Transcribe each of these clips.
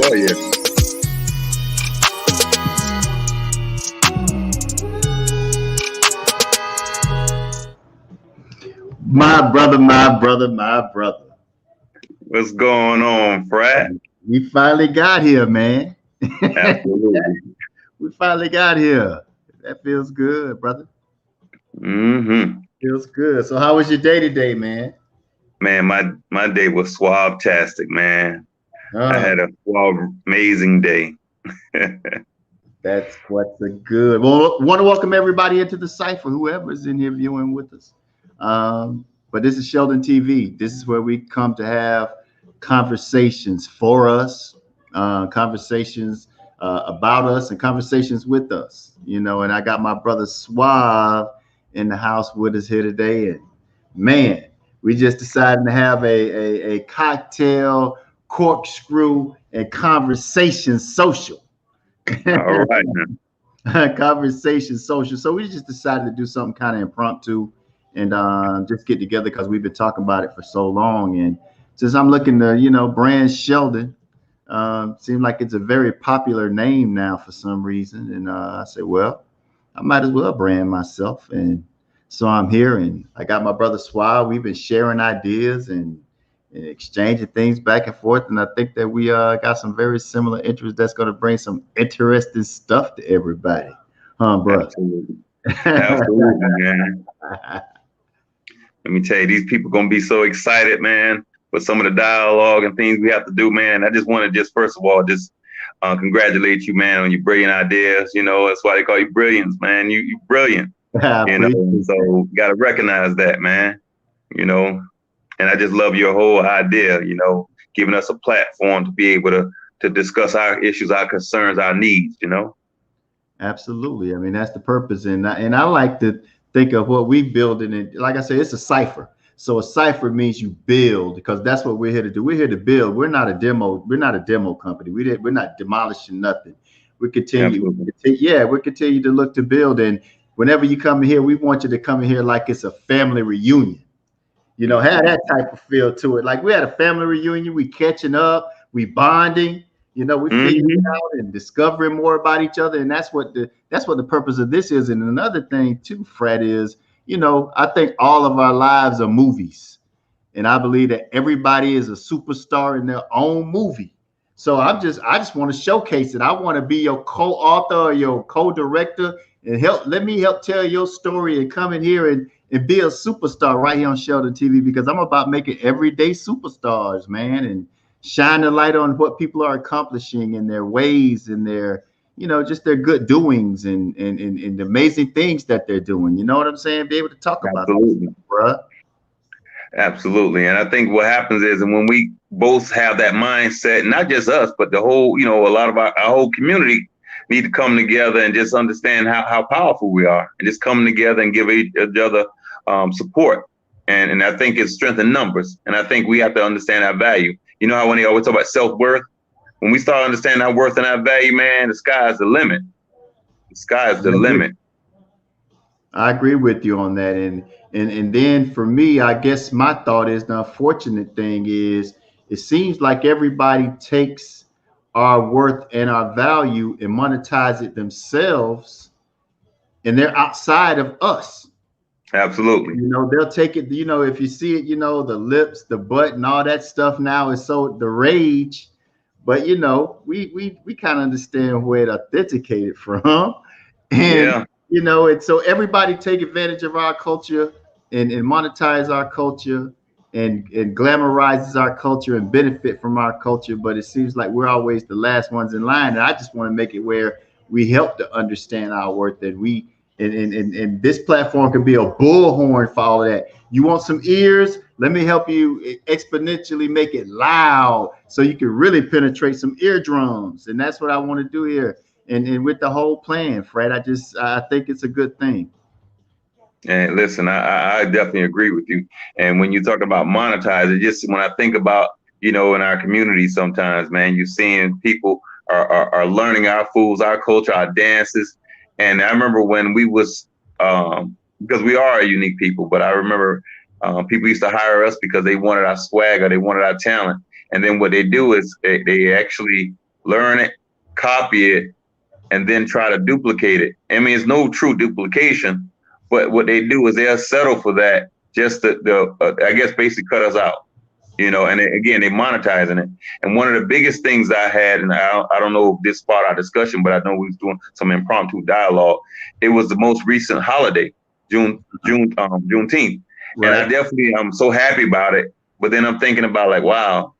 Oh yeah. My brother, my brother, my brother. What's going on, Frat? We finally got here, man. Absolutely. We finally got here. That feels good, brother. Mm-hmm. Feels good. So, how was your day today, man? Man, my day was swab-tastic, man. I Oh, had a swab amazing day. that's what's a good. Well, want to welcome everybody into the cipher, whoever's in here viewing with us. But this is Sheldon TV. This is where we come to have conversations for us, conversations about us, and conversations with us. And I got my brother Suave in the house with us here today. And man, we just decided to have a cocktail, corkscrew, and conversation social. All right. Conversation social. So we just decided to do something kind of impromptu and just get together because we've been talking about it for so long. And since I'm looking to, brand Sheldon, seems like it's a very popular name now for some reason. And I said, well, I might as well brand myself. And so I'm here and I got my brother Swab. We've been sharing ideas and exchanging things back and forth. And I think that we got some very similar interests that's going to bring some interesting stuff to everybody. Huh, bro? Absolutely. Absolutely, man. Let me tell you, these people gonna be so excited, man, with some of the dialogue and things we have to do, man. I just want to first of all, congratulate you, man, on your brilliant ideas. That's why they call you brilliance, man. You brilliant. So gotta recognize that, man. And I just love your whole idea, giving us a platform to be able to discuss our issues, our concerns, our needs, Absolutely. I mean, that's the purpose. And I like to think of what we build in it. Like I say, it's a cipher. So a cipher means you build because that's what we're here to do. We're here to build. We're not a demo. We're not a demo company. We're not demolishing nothing. We continue. We continue to look to build. And whenever you come in here, we want you to come in here like it's a family reunion. Have that type of feel to it. Like we had a family reunion, we catching up, we bonding, we figuring out and discovering more about each other. And that's what the purpose of this is. And another thing too, Fred, is, I think all of our lives are movies. And I believe that everybody is a superstar in their own movie. So I just want to showcase it. I want to be your co-author or your co-director and let me help tell your story and come in here and be a superstar right here on Sheldon TV because I'm about making everyday superstars, man, and shine the light on what people are accomplishing in their ways and their, just their good doings and the amazing things that they're doing. You know what I'm saying? Be able to talk about it, bruh. Absolutely. And I think what happens is, and when we both have that mindset, not just us, but the whole, a lot of our whole community need to come together and just understand how powerful we are and just come together and give each other support. And I think it's strength in numbers. And I think we have to understand our value. You know how when they always talk about self-worth, when we start understanding our worth and our value, man, the sky is the limit. The sky is the limit. I agree with you on that. And then for me, I guess my thought is the unfortunate thing is it seems like everybody takes our worth and our value and monetize it themselves, and they're outside of us. Absolutely. They'll take it, if you see it, the lips, the butt, and all that stuff now is so the rage. But we kind of understand where it authenticated from. And and so everybody take advantage of our culture and monetize our culture and glamorizes our culture and benefit from our culture. But it seems like we're always the last ones in line. And I just want to make it where we help to understand our worth and and this platform can be a bullhorn for all of that. You want some ears? Let me help you exponentially make it loud so you can really penetrate some eardrums. And that's what I want to do here. And with the whole plan, Fred, I think it's a good thing. And listen, I definitely agree with you. And when you talk about monetize, it just when I think about, in our community sometimes, man, you're seeing people are learning our foods, our culture, our dances. And I remember when we was, because we are a unique people, but I remember people used to hire us because they wanted our swag or they wanted our talent. And then what they do is they actually learn it, copy it, and then try to duplicate it. I mean, it's no true duplication, but what they do is they'll settle for that just to I guess basically cut us out, you know. And again, they monetizing it. And one of the biggest things I had, and I don't know if this part of our discussion, but I know we was doing some impromptu dialogue. It was the most recent holiday, Juneteenth. Right. And I definitely, I'm so happy about it. But then I'm thinking about like, wow,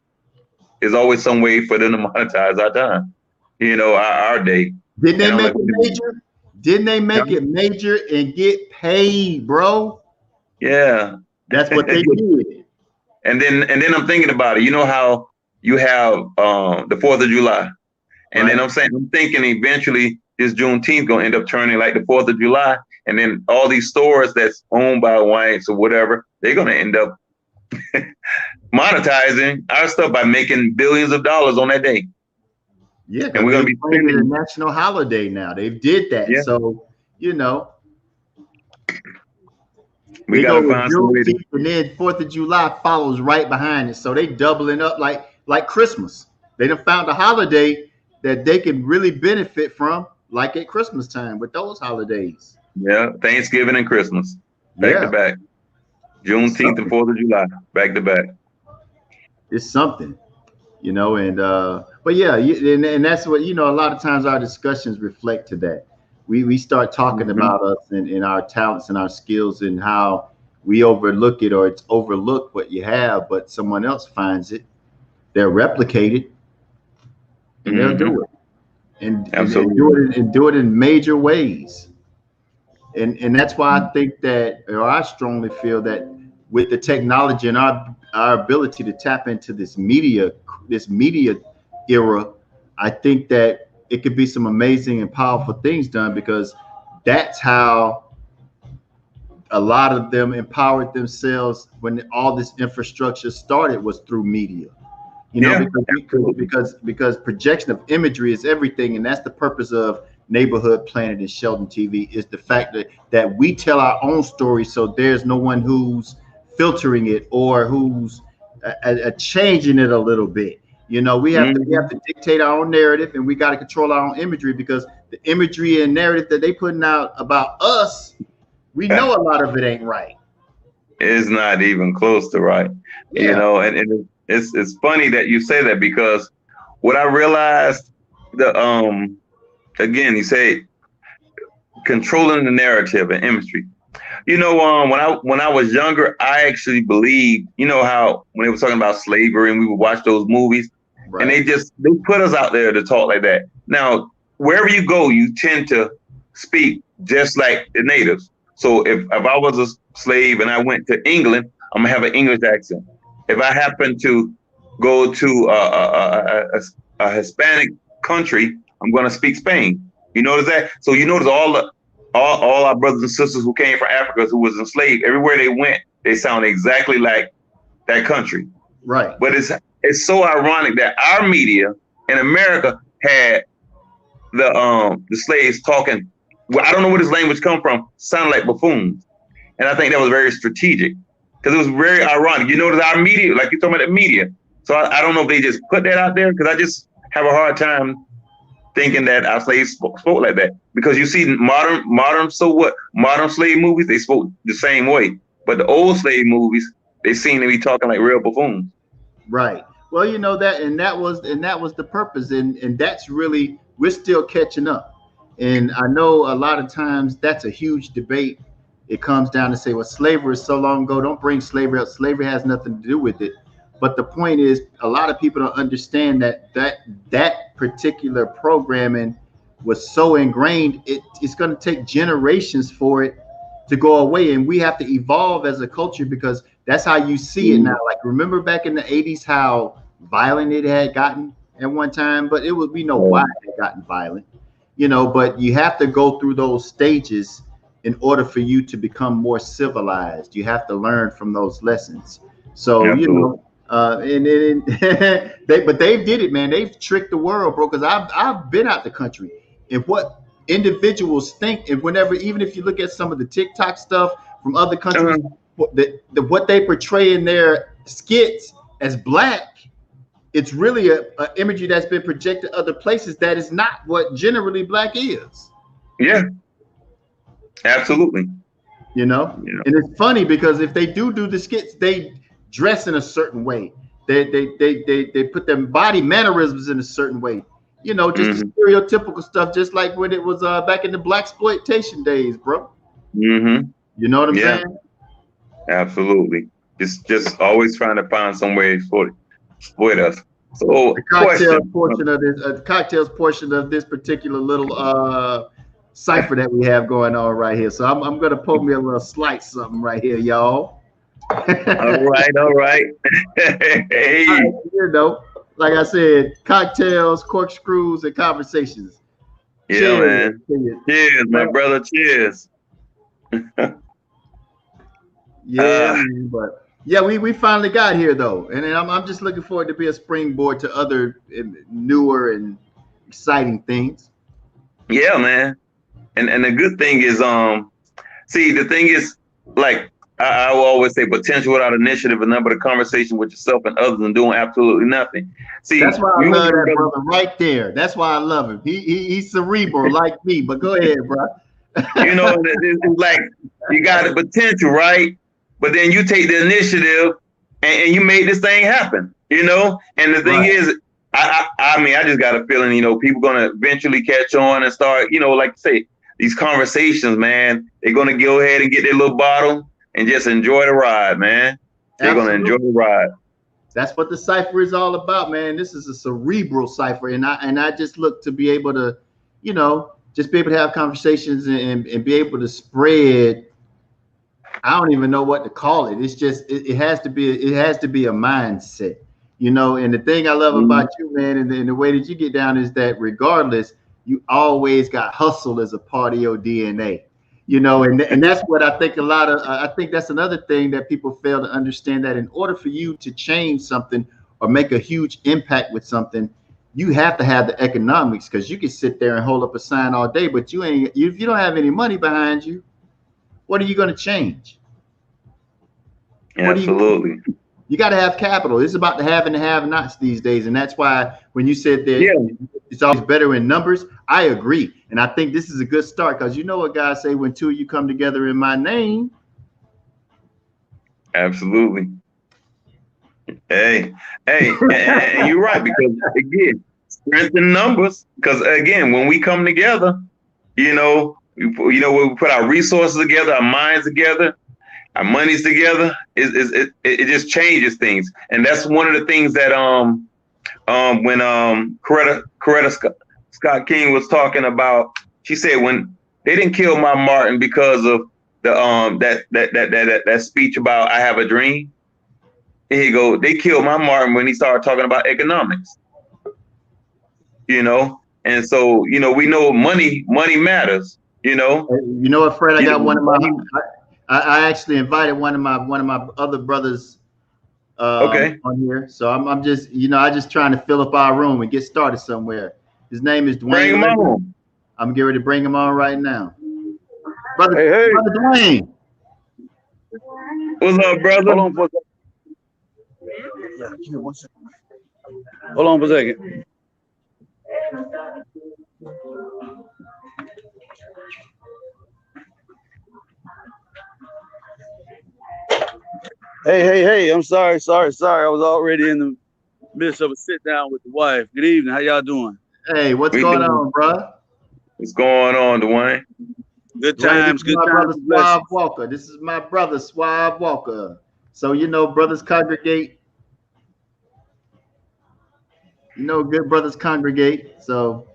there's always some way for them to monetize our time, you know, our day. Didn't they make it major? Didn't they make it major and get paid, bro? Yeah. That's what they did. And then I'm thinking about it. You know how you have the 4th of July. And then I'm thinking eventually this Juneteenth gonna end up turning like the 4th of July. And then all these stores that's owned by whites or whatever, they're gonna end up monetizing our stuff by making billions of dollars on that day. Yeah, and we're gonna be spending a national holiday now. They did that, yeah. So you know, we gotta find some way to. And then 4th of July follows right behind it, so they doubling up like Christmas. They done found a holiday that they can really benefit from, like at Christmas time with those holidays. Yeah, Thanksgiving and Christmas back to back. Juneteenth and 4th of July back to back. It's something, you know, and but yeah, and that's what, you know, a lot of times our discussions reflect to that. We start talking about us and our talents and our skills and how we overlook it, or it's overlooked what you have, but someone else finds it, they'll replicate it, and they'll do it, and do it in major ways. And that's why I think that, or I strongly feel that with the technology and our ability to tap into this media era, I think that it could be some amazing and powerful things done, because that's how a lot of them empowered themselves when all this infrastructure started, was through media. You know, because projection of imagery is everything, and that's the purpose of Neighborhood Planet and Sheldon TV, is the fact that we tell our own story, so there's no one who's filtering it or who's changing it a little bit. You know, we have to dictate our own narrative, and we got to control our own imagery, because the imagery and narrative that they putting out about us, we know a lot of it ain't right. It's not even close to right. Yeah. You know, and it's funny that you say that, because what I realized, again, you say controlling the narrative and imagery. You know, when I was younger, I actually believed, you know, how when they were talking about slavery and we would watch those movies, and they put us out there to talk like that. Now, wherever you go, you tend to speak just like the natives. So if I was a slave and I went to England, I'm gonna have an English accent. If I happen to go to a Hispanic country, I'm gonna speak Spain. You notice that? So you notice all our brothers and sisters who came from Africa, who was enslaved, everywhere they went, they sound exactly like that country. Right. But it's so ironic that our media in America had the slaves talking. Well, I don't know where this language come from. Sounded like buffoons, and I think that was very strategic, because it was very ironic. You notice our media, like you're talking about the media. So I don't know if they just put that out there, because I just have a hard time thinking that our slaves spoke like that, because you see modern slave movies, they spoke the same way, but the old slave movies, they seem to be talking like real buffoons. Right. Well, you know that, and that was the purpose, and that's really, we're still catching up. And I know a lot of times that's a huge debate. It comes down to say, well, slavery is so long ago, don't bring slavery up. Slavery has nothing to do with it. But the point is, a lot of people don't understand that particular programming was so ingrained, it's going to take generations for it to go away. And we have to evolve as a culture, because that's how you see it now. Like, remember back in the 80s, how violent it had gotten at one time, but we know why it had gotten violent, you know, but you have to go through those stages in order for you to become more civilized. You have to learn from those lessons. So, you know, but they did it, man. They've tricked the world, bro. Because I've been out the country, and what individuals think, and even if you look at some of the TikTok stuff from other countries, what they portray in their skits as black it's really a imagery that's been projected other places that is not what generally black is. Yeah, absolutely. You know, You know. and it's funny because if they do the skits, they dress in a certain way. They put their body mannerisms in a certain way. You know, just the Mm-hmm. stereotypical stuff, just like when it was back in the black exploitation days, bro. Mm-hmm. You know what I'm Yeah, saying? absolutely. Just always trying to find some way for exploit us. The So, cocktails question. portion of this, cocktails portion of this particular little cipher that we have going on right here. So I'm gonna pull me a little slice something right here, y'all. All right, all right. Hey, You know, like I said, cocktails, corkscrews, and conversations. yeah, Cheers. man. Cheers, my brother. Cheers. Yeah, man, but yeah, we finally got here though, and then I'm just looking forward to be a springboard to other newer and exciting things. Yeah, man. And the good thing is, see, the thing is, like I will always say, potential without initiative, a number of conversation with yourself and others, and doing absolutely nothing. See, That's why I you love and your that brother, brother right there. That's why I love him. He's cerebral like me. But go ahead, bro. you know, it's like you got the potential, right? But then you take the initiative and you made this thing happen, you know? And the thing Right. is, I mean, I just got a feeling, you know, people gonna eventually catch on and start, you know, like say, these conversations, man, they're gonna go ahead and get their little bottle and just enjoy the ride, man. They're gonna enjoy Absolutely. the ride. That's what the cipher is all about, man. This is a cerebral cipher, and I just look to be able to, you know, just be able to have conversations and be able to spread. I don't even know what to call it. It's just it has to be a mindset, you know. And the thing I love Mm-hmm. about you, man, and the way that you get down is that regardless, you always got hustle as a part of your DNA, you know. And that's what I think a lot of. I think that's another thing that people fail to understand, that in order for you to change something or make a huge impact with something, you have to have the economics, because you can sit there and hold up a sign all day, but if you don't have any money behind you, what are you going to change? What are you Absolutely. You got to have capital. It's about the have and the have-nots these days, and that's why when you said Yeah, that it's always better in numbers, I agree, and I think this is a good start, because you know what God say, when two of you come together in my name. absolutely. Hey, hey, and you're right, because again, strength in numbers. Because again, when we come together, you know, we put our resources together, our minds together, our monies together. It just changes things, and that's one of the things that when Coretta Scott King was talking about. She said when they didn't kill my Martin because of the that speech about I have a dream. Here you go. They killed my Martin when he started talking about economics. You know, and so we know money matters. You know, You know what, Fred? I got one of my. money. I actually invited one of my other brothers Okay, on here, so I'm just I just trying to fill up our room and get started somewhere. His name is bring Dwayne him Linder. on. I'm getting ready to bring him on right now, brother. Hey, hey, Brother Dwayne. What's up, brother? hold on for a second. Yeah, give me 1 second. Hold on for a second. Hey, I'm sorry. I was already in the midst of a sit down with the wife. Good evening. How y'all doing? Hey, what's We going doing? on, bro? What's going on, Dwayne? Good Dwayne, this times, is good my brother times. Suave Blessings. Walker. This is my brother Suave Walker. So brothers congregate. Good brothers congregate. So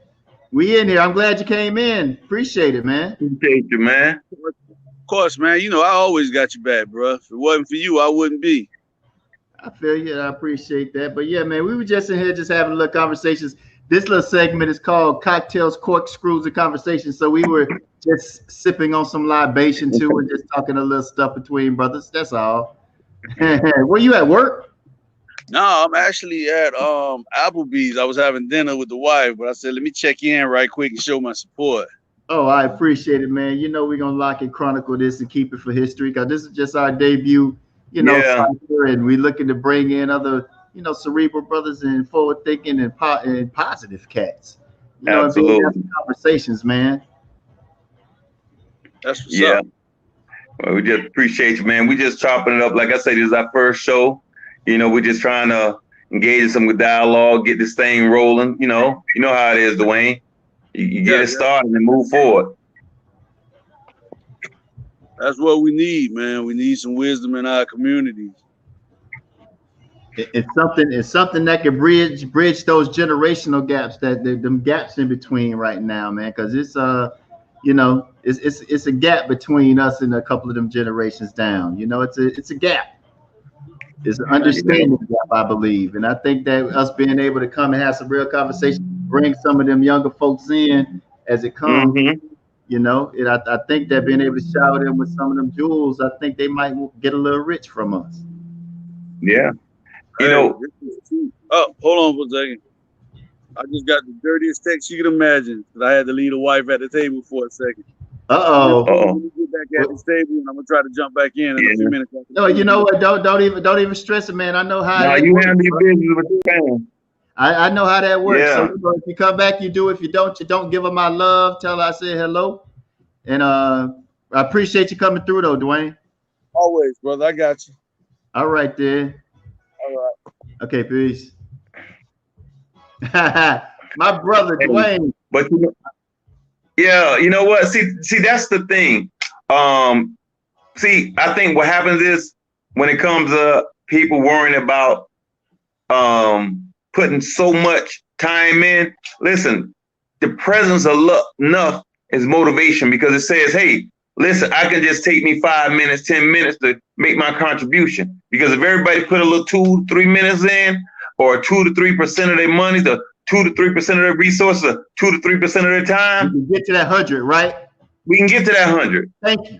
we in here. I'm glad you came in. Appreciate it, man. Appreciate you, man. Of course, man. I always got your back, bro. If it wasn't for you, I wouldn't be. I feel you. I appreciate that. But yeah, man, we were just in here just having a little conversations. This little segment is called Cocktails, Corkscrews, and Conversations. So we were just sipping on some libation too and just talking a little stuff between brothers. That's all. Where you at work? No, I'm actually at Applebee's. I was having dinner with the wife, but I said, let me check in right quick and show my support. Oh, I appreciate it, man. We're gonna lock and chronicle this and keep it for history, because this is just our debut, Yeah. cipher, and we're looking to bring in other cerebral brothers and forward thinking and positive cats. And being Absolutely. having conversations, man. That's what's Yeah. up. Well, we just appreciate you, man. We just chopping it up. Like I said, this is our first show. We're just trying to engage in some dialogue, get this thing rolling. You know how it is, Dwayne. You get it started and move forward. That's what we need, man. We need some wisdom in our communities. It's something that can bridge those generational gaps, them gaps in between right now, man. Because it's it's a gap between us and a couple of them generations down. It's a gap. It's an understanding gap, I believe, and I think that us being able to come and have some real conversation, bring some of them younger folks in as it comes. And I think that being able to shower them with some of them jewels, I think they might get a little rich from us. Yeah. Oh, hold on for a second. I just got the dirtiest text you can imagine because I had to leave the wife at the table for a second. Uh-oh. Let me get back at this table and I'm gonna try to jump back in a few minutes. No, you know what? Don't even stress it, man. I know how. No, you handle your business with your family. I know how that works. Yeah. So if you come back, you do. If you don't give her my love. Tell her I said hello. And I appreciate you coming through, though, Dwayne. Always, brother. I got you. All right, then. All right. Okay, peace. My brother, Dwayne. But yeah, you know what? See, that's the thing. See, I think what happens is when it comes to people worrying about putting so much time in, listen, the presence of enough is motivation because it says, hey, listen, I can just take me 5 minutes, 10 minutes to make my contribution. Because if everybody put a little 2 to 3 minutes in, or 2 to 3% of their money, the 2 to 3% of their resources, 2 to 3% of their time, we can get to that 100, right? We can get to that 100. Thank you.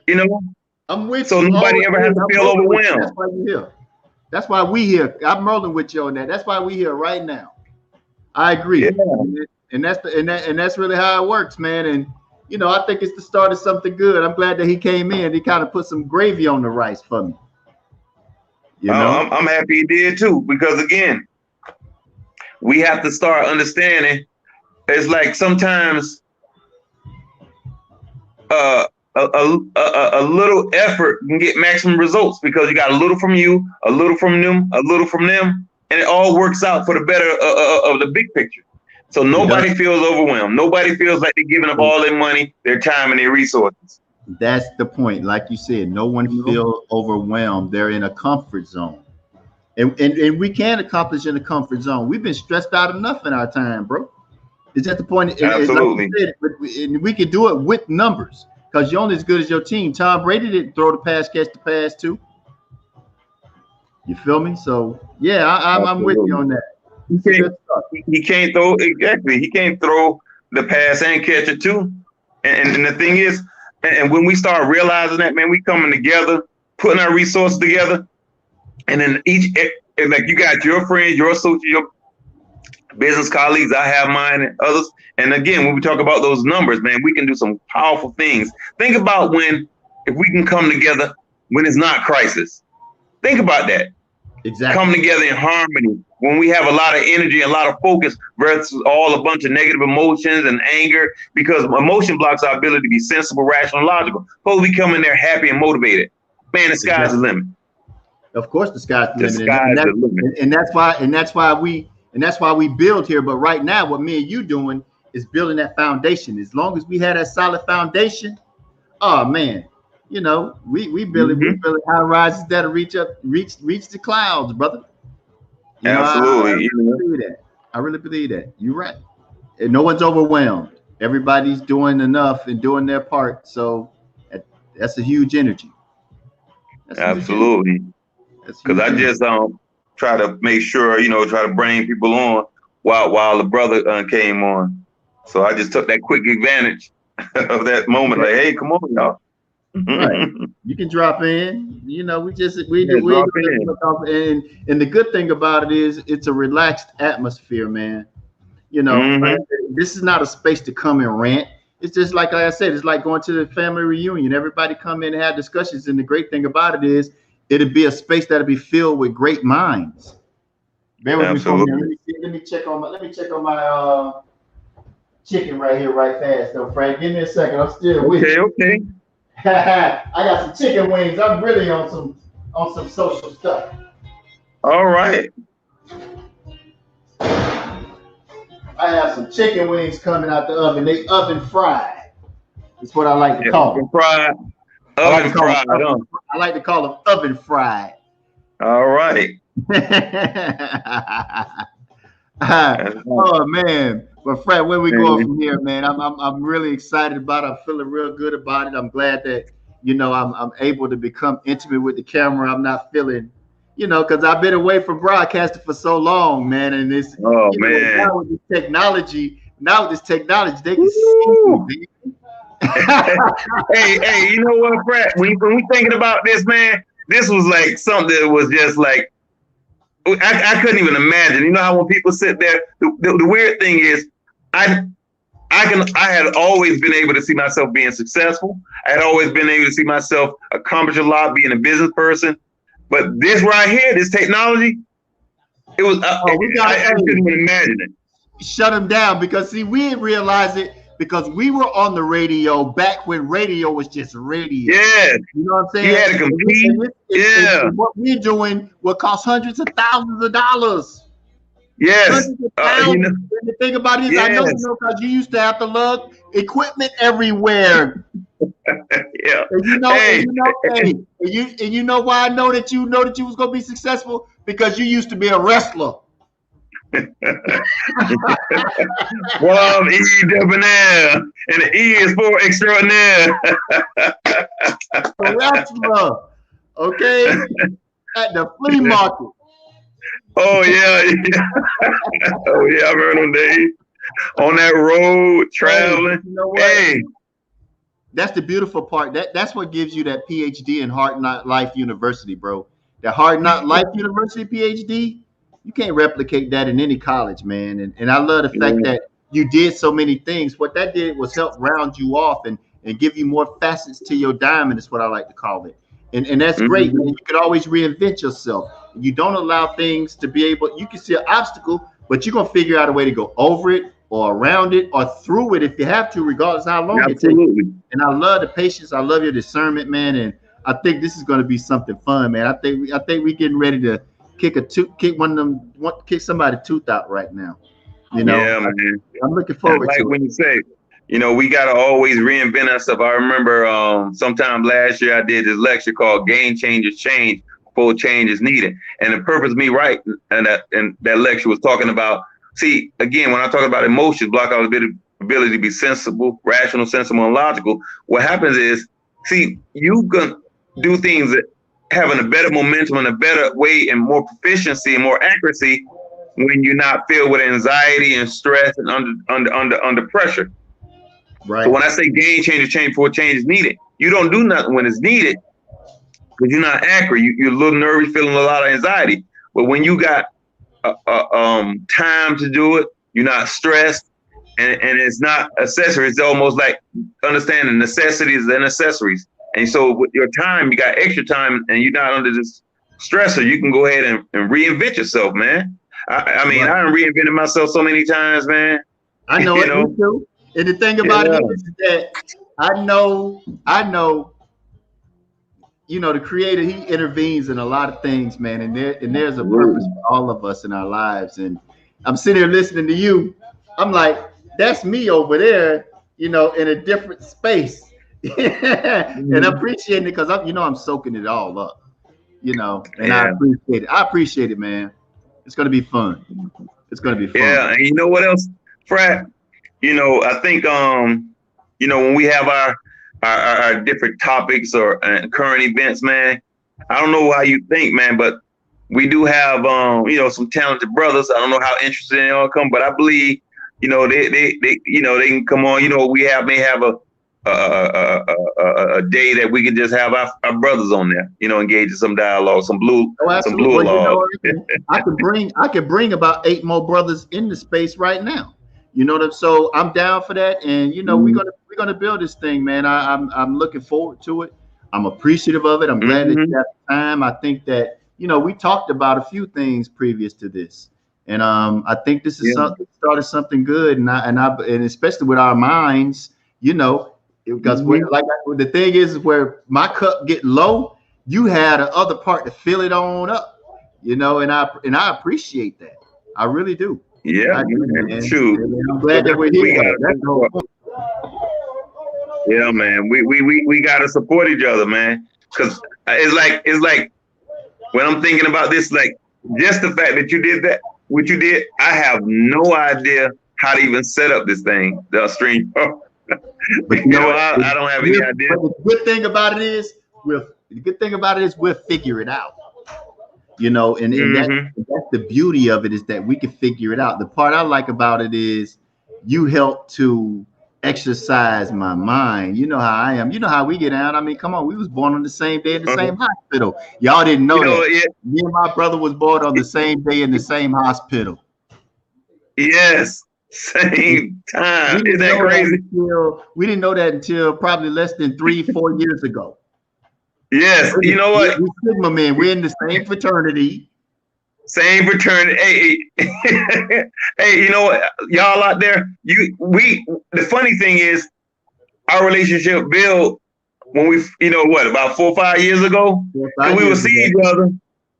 I'm with you. So nobody ever has to feel overwhelmed. That's why you're here. That's why we here. I'm rolling with you on that. That's why we here right now. I agree. Yeah. And that's really how it works, man. And I think it's the start of something good. I'm glad that he came in. He kind of put some gravy on the rice for me. I'm happy he did too, because again, we have to start understanding. It's like sometimes a little effort can get maximum results because you got a little from you, a little from them, a little from them, and it all works out for the better of the big picture. So nobody feels overwhelmed. Nobody feels like they're giving up all their money, their time, and their resources. That's the point. Like you said, no one feels overwhelmed. They're in a comfort zone. And we can accomplish in a comfort zone. We've been stressed out enough in our time, bro. It's at the point. Absolutely. Like you said, and we can do it with numbers because you're only as good as your team. Tom Brady didn't throw the pass, catch the pass too. You feel me? So yeah, I'm with you on that. He can't throw exactly. He can't throw the pass and catch it too. And the thing is, and when we start realizing that, man, we coming together, putting our resources together, and then like you got your friends, your associates, your business colleagues, I have mine and others. And again, when we talk about those numbers, man, we can do some powerful things. Think about if we can come together when it's not crisis. Think about that. Exactly. Come together in harmony when we have a lot of energy, a lot of focus versus all a bunch of negative emotions and anger, because emotion blocks our ability to be sensible, rational, logical. Supposed we come in there happy and motivated. Man, the sky's the limit. Of course, the sky's the limit. And that's why we build here. But right now, what me and you doing is building that foundation. As long as we have that solid foundation, oh man, we building high rises that'll reach the clouds, brother. Absolutely. I really believe that. You're right. And no one's overwhelmed. Everybody's doing enough and doing their part. So that's a huge energy. Absolutely. Because I just try to make sure, try to bring people on while the brother came on. So I just took that quick advantage of that moment. Like, hey, come on, y'all. Right. You can drop in. We drop in. And the good thing about it is it's a relaxed atmosphere, man. This is not a space to come and rant. It's just like I said, it's like going to the family reunion. Everybody come in and have discussions. And the great thing about it is it'll be a space that'll be filled with great minds. Bear with me for a Absolutely. minute. Let me check on my chicken right here, right fast though, Frank. Give me a second. I'm still with Okay, you. okay. I got some chicken wings. I'm really on some social stuff. All right. I have some chicken wings coming out the oven. They oven fried. That's what I like to Yeah, call oven them. fried. Oven fried, huh? I like to call them oven fried. All right. Oh man, but Fred, where we going Man. from here, man? I'm really excited about it. I'm feeling real good about it. I'm glad that I'm able to become intimate with the camera. I'm not feeling, because I've been away from broadcasting for so long, man. And it's Oh man. now with this technology, they can see Woo. me. Hey, you know what, Brett? When we thinking about this, man, this was like something that was just like I couldn't even imagine. You know how when people sit there, the weird thing is, I had always been able to see myself being successful. I had always been able to see myself accomplish a lot, being a business person. But this right here, this technology, it was I couldn't even imagine it. Shut them down because see, we didn't realize it because we were on the radio back when radio was just radio. Yeah, you know what I'm saying? You had to compete. And what we're doing will cost hundreds of thousands of dollars. Yes. The thing about it is, I know because you used to have to lug equipment everywhere. Yeah. And you know why I know that you was gonna be successful? Because you used to be a wrestler. Well, E debonair, and the E is for extraordinaire. A wrestler, okay, at the flea market. Oh yeah. Oh yeah, I've heard them days on that road traveling. Hey, you know what? That's the beautiful part. That's what gives you that PhD in Hard Knock Life University, bro. The Hard Knock Life University PhD. You can't replicate that in any college, man. And I love the fact that you did so many things. What that did was help round you off and give you more facets to your diamond, is what I like to call it. And that's great, man. You could always reinvent yourself. You don't allow things to be able, you can see an obstacle, but you're going to figure out a way to go over it or around it or through it if you have to, regardless of how long it takes. And I love the patience. I love your discernment, man. And I think this is going to be something fun, man. I think we're getting ready to kick somebody's tooth out right now. Yeah, man. I'm looking forward to it. When you say, we got to always reinvent ourselves. I remember sometime last year I did this lecture called Game Changers Change Before Change is Needed. And the purpose of me writing and that lecture was talking about, see, again, when I talk about emotions, block out the ability to be sensible, rational, sensible, and logical. What happens is, see, you can do things that having a better momentum and a better way and more proficiency and more accuracy when you're not filled with anxiety and stress and under pressure. Right. So when I say game changer, change before change is needed, you don't do nothing when it's needed because you're not accurate. You're a little nervous, feeling a lot of anxiety. But when you got time to do it, you're not stressed, and it's not accessory. It's almost like understanding necessities and accessories. And so with your time, you got extra time and you're not under this stressor. You can go ahead and reinvent yourself, man. I mean, I reinvented myself so many times, man. I know it, me too. And the thing about it is that I know, the Creator, He intervenes in a lot of things, man. And there's a purpose for all of us in our lives. And I'm sitting here listening to you. I'm like, that's me over there, in a different space. And appreciating it because I'm soaking it all up, and I appreciate it. I appreciate it, man. It's gonna be fun. It's gonna be fun. Yeah, and you know what else, Frat? I think when we have our different topics or current events, man, I don't know how you think, man, but we do have some talented brothers. I don't know how interested they all come, but I believe they can come on. We may have a day that we can just have our brothers on there, engage in some dialogue, some blue log. I could bring about 8 more brothers in the space right now. So I'm down for that, and we're gonna build this thing, man. I'm looking forward to it. I'm appreciative of it. I'm glad that you have time. I think that we talked about a few things previous to this, And I think this is something started something good, and especially with our minds, you know, because the thing is where my cup get low, you had the other part to fill it on up, you know, and I appreciate that. I really do. Yeah, I do, man. man. Shoot. And I'm glad that we're here. That's the whole point. Yeah, man. We gotta support each other, man. Cause it's like when I'm thinking about this, like just the fact that you did that, what you did, I have no idea how to even set up this thing, the stream. But you know, I don't have any idea. But the good thing about it is we'll figure it out. You know, and that's the beauty of it, is that we can figure it out. The part I like about it is you help to exercise my mind. You know how I am. You know how we get down. I mean, come on, we was born on the same day in the same hospital. Y'all didn't know that. Yeah. Me and my brother was born on the same day in the same hospital. Yes, same time. Isn't that crazy? We didn't know that until probably less than 3-4 years ago. Yes, you know what? We're Sigma men. We're in the same fraternity. Same fraternity. Hey, hey, you know what? Y'all out there, the funny thing is our relationship built when we, you know what, about 4 or 5 years ago? And we would see each other.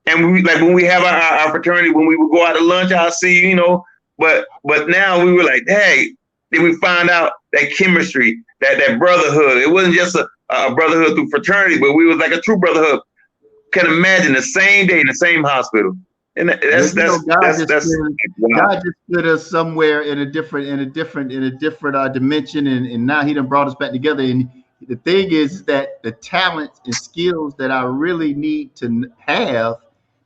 And we, like when we have our fraternity, when we would go out to lunch, I'll see you, you know. But now we were like, hey, then we find out that chemistry, that brotherhood. It wasn't just a brotherhood through fraternity, but we was like a true brotherhood. Can imagine the same day in the same hospital, and God just put us somewhere in a different dimension, and now He done brought us back together. And the thing is that the talents and skills that I really need to have,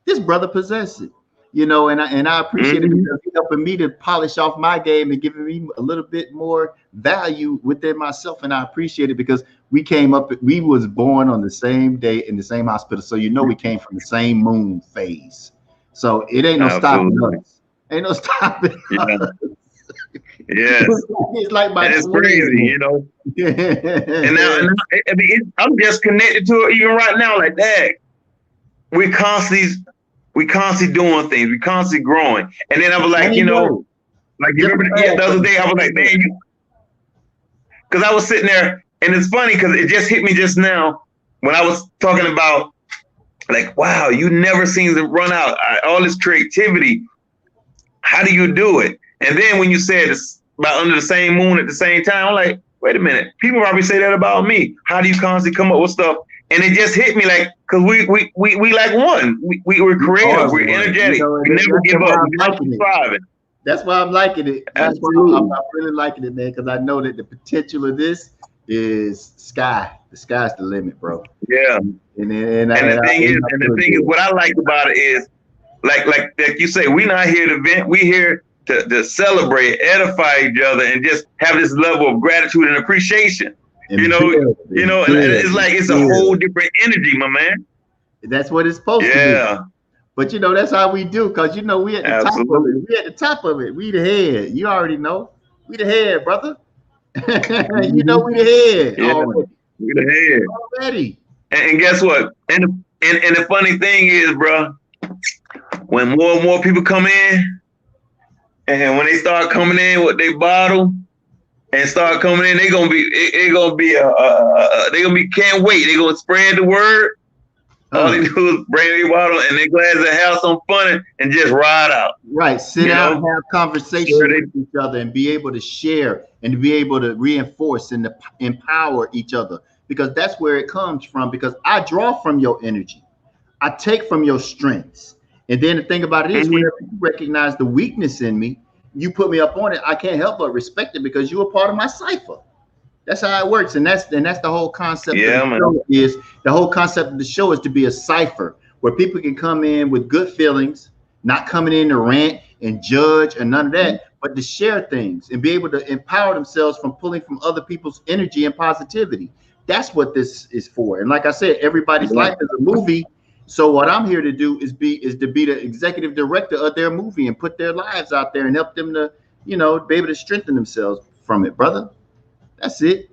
this brother possesses it. You know, and I appreciate it because he's helping me to polish off my game and giving me a little bit more value within myself. And I appreciate it because we was born on the same day in the same hospital. So, you know, we came from the same moon phase. So it ain't no stopping us. Ain't no stopping us. Yes. It's like my it's crazy, you know. And now, I mean, I'm just connected to it even right now. Like that, we constantly doing things. We constantly growing. And then I was like, you know, like you remember the other day, I was like, man, because I was sitting there, and it's funny because it just hit me just now when I was talking about, like, wow, you never seem to run out. All this creativity. How do you do it? And then when you said it's about under the same moon at the same time, I'm like, wait a minute. People probably say that about me. How do you constantly come up with stuff? And it just hit me like, because we like one. We're creative. We're energetic. You know, we never give up. We keep striving. That's why I'm liking it. That's why I'm really liking it, man, because I know that the potential of this is sky. The sky's the limit, bro. Yeah. And the thing is, what I like about it is, like you say, we're not here to vent. We're here to celebrate, edify each other, and just have this level of gratitude and appreciation. And and it's like it's a whole different energy, my man. That's what it's supposed to be. Yeah. But you know, that's how we do, because you know we at the top of it. We at the top of it. We the head. You already know. We the head, brother. You know we the head. Yeah. We the head. Already. And guess what? And the funny thing is, bro, when more and more people come in, and when they start coming in with their bottle and start coming in, they're gonna be can't wait. They're gonna spread the word. All they do is bring their bottle and they're glad to have some fun and just ride out. Right. Sit down and have conversations with each other and be able to share and to be able to reinforce and to empower each other, because that's where it comes from. Because I draw from your energy. I take from your strengths. And then the thing about it is, whenever you recognize the weakness in me, you put me up on it, I can't help but respect it because you're a part of my cipher. That's how it works. And that's the whole concept of the show is, the whole concept of the show is to be a cipher where people can come in with good feelings, not coming in to rant and judge and none of that, but to share things and be able to empower themselves from pulling from other people's energy and positivity. That's what this is for. And like I said, everybody's life is a movie. So what I'm here to do is to be the executive director of their movie and put their lives out there and help them to, you know, be able to strengthen themselves from it, brother. That's it.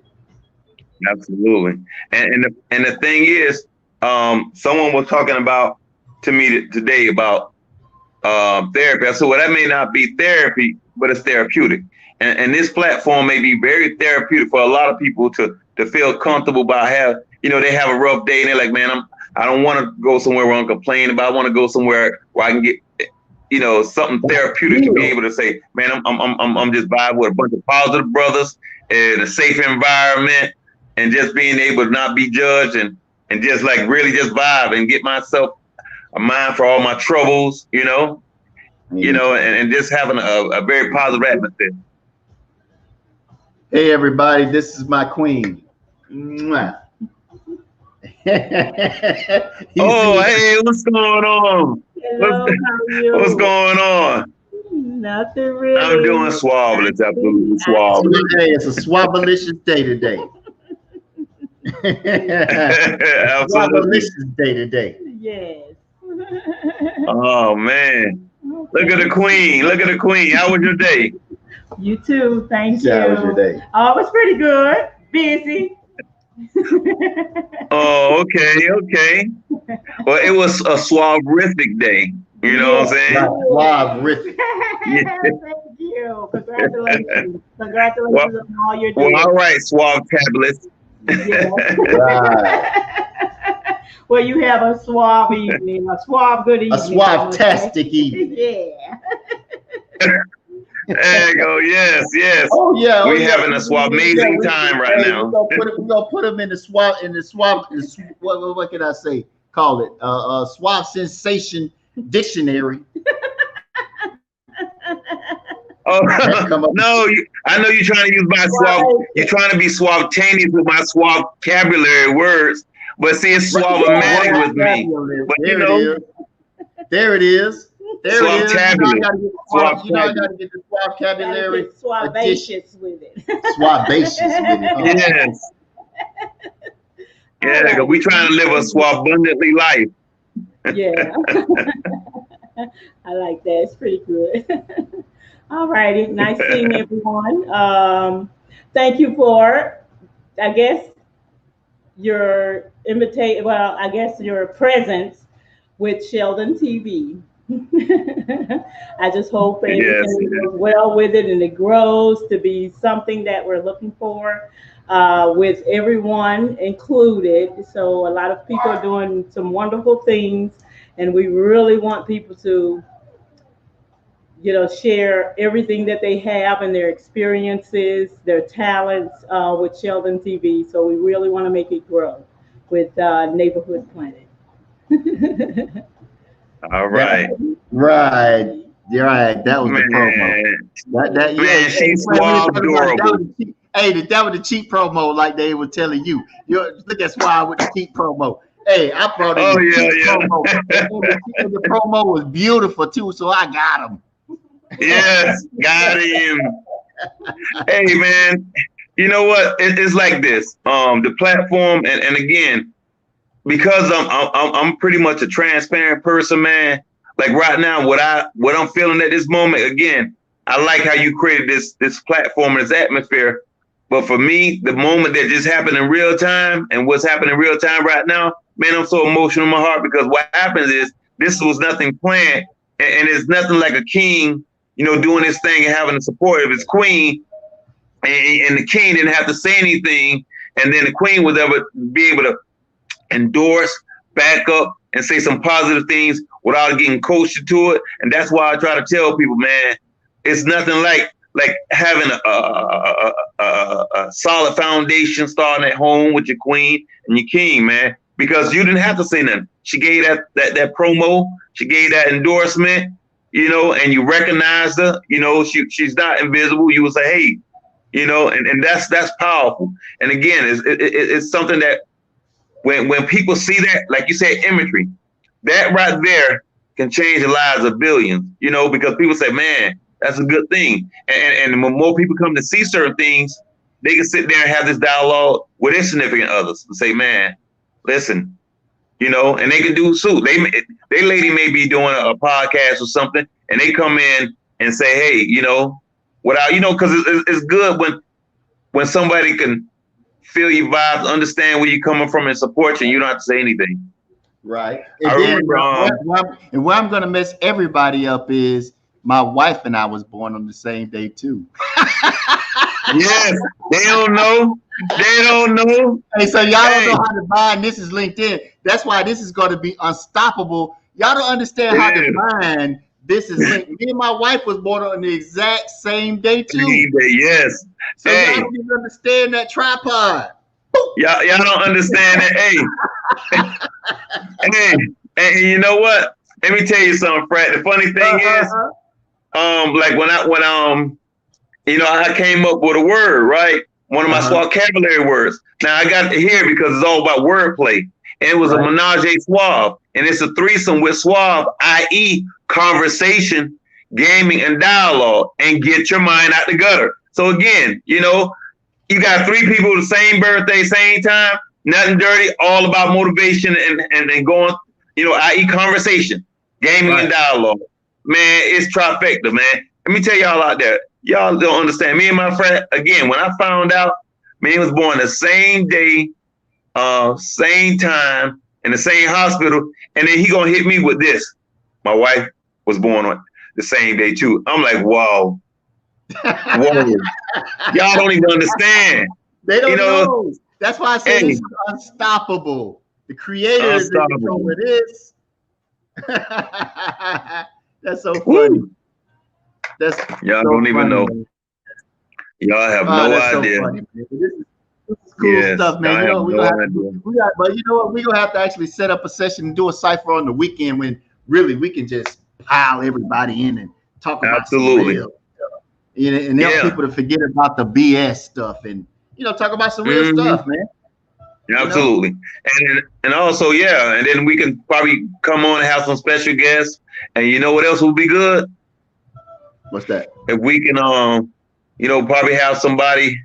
Absolutely. And the thing is, someone was talking about to me today about therapy. So well, that may not be therapy, but it's therapeutic. And this platform may be very therapeutic for a lot of people to feel comfortable about they have a rough day and they're like, man, I don't want to go somewhere where I'm complaining, but I want to go somewhere where I can get something therapeutic to be able to say, man, I'm just vibing with a bunch of positive brothers in a safe environment and just being able to not be judged and just like really just vibe and get myself a mind for all my troubles, and just having a very positive atmosphere. Hey everybody, this is my queen. Mwah. Oh, hey, what's going on? Hello, how are you? What's going on? Nothing really. I'm doing swab. It's absolutely swab. Hey, it's a swabalicious day today. Swabalicious day today. Yes. Oh man, look at the queen. Look at the queen. How was your day? You too. Thank you. How was your day? Oh, it was pretty good. Busy. Oh, okay. Well, it was a swaberific day. You know what I'm saying? Swaberific. Yeah. Thank you. Congratulations. Congratulations on all your Well, all right, swab tablets. Yeah. Right. Well, you have a swab evening, a swab good evening. A swab-tastic evening. Yeah. There you go. Yes. Oh yeah. We're having a swab amazing time right now. We're gonna put them in the swab. What can I say? Call it swab sensation dictionary. Oh no! I know you're trying to use my swab. You're trying to be swabtaneous with my swabcabulary words, but see, it's swab-o-matic with me. But there it is. There it is. I gotta get the swabcabulary. Swabacious with it. Swabacious with it. Yes. Yeah, because we trying to live a swabundantly life. Yeah. I like that. It's pretty good. All righty. Nice seeing everyone. Thank you for, I guess, your invitation. Well, I guess your presence with Sheldon TV. I just hope everything goes well with it and it grows to be something that we're looking for with everyone included. So a lot of people are doing some wonderful things and we really want people to share everything that they have and their experiences, their talents with Sheldon TV. So we really want to make it grow with Neighborhood Planet. All right. Right. You're right. That was the promo. Man, she's swab adorable. Hey, that was the cheap promo, like they were telling you. Look at Swab with the cheap promo. Hey, I brought in the cheap promo. And the promo was beautiful too, so I got him. Yes, got him. Hey, man, you know what? It's like this. The platform, and again, because I'm pretty much a transparent person, man. Like right now, what I'm feeling at this moment, again, I like how you created this platform and this atmosphere. But for me, the moment that just happened in real time and what's happening in real time right now, man, I'm so emotional in my heart because what happens is this was nothing planned, and it's nothing like a king, doing his thing and having the support of his queen, and the king didn't have to say anything, and then the queen was able to be able to endorse, back up, and say some positive things without getting coached to it. And that's why I try to tell people, man, it's nothing like having a solid foundation starting at home with your queen and your king, man, because you didn't have to say nothing. She gave that promo, she gave that endorsement, and you recognized her, she's not invisible. You would say, hey, and that's powerful. And again, it's something that when people see that, like you said, imagery, that right there can change the lives of billions, because people say, man, that's a good thing. And when more people come to see certain things, they can sit there and have this dialogue with their significant others and say, man, listen, and they can do so. They lady may be doing a podcast or something, and they come in and say, hey, because it's good when somebody can feel your vibes, understand where you're coming from, and support you, and you don't have to say anything. Right. I And then remember, where I'm gonna mess everybody up is my wife and I was born on the same day too. yes, they don't know. They don't know. Hey, so y'all don't Hey, know how divine this is linked in. That's why this is going to be unstoppable. Y'all don't understand how it is. divine this is linked. Me and my wife was born on the exact same day too. Yes. So Hey, y'all don't even understand that tripod. y'all don't understand it. Hey, hey, and you know what? Let me tell you something, Fred. The funny thing is, like when I came up with a word, right? One of my vocabulary words. Now I got to hear because it's all about wordplay. And it was a menage a suave. And it's a threesome with suave, i.e. conversation, gaming, and dialogue. And get your mind out the gutter. So again, you got three people the same birthday, same time, nothing dirty, all about motivation and going, i.e. conversation, gaming, and dialogue. Man, it's trifecta, man. Let me tell y'all out there. Y'all don't understand. Me and my friend, again, when I found out, man was born the same day, same time, in the same hospital, and then he gonna hit me with this. My wife was born on the same day too. I'm like, wow. Whoa. Y'all don't even understand. They don't know. That's why I say this is unstoppable. The creator is in control of this. That's so funny. That's y'all so don't even know. Man. Y'all have no idea. So funny, this is cool stuff, man. But you know what? We're gonna have to actually set up a session and do a cipher on the weekend when really we can just pile everybody in and talk about some real stuff. And help people to forget about the BS stuff and talk about some real stuff, man. Absolutely. And also, and then we can probably come on and have some special guests. And you know what else would be good? What's that? If we can probably have somebody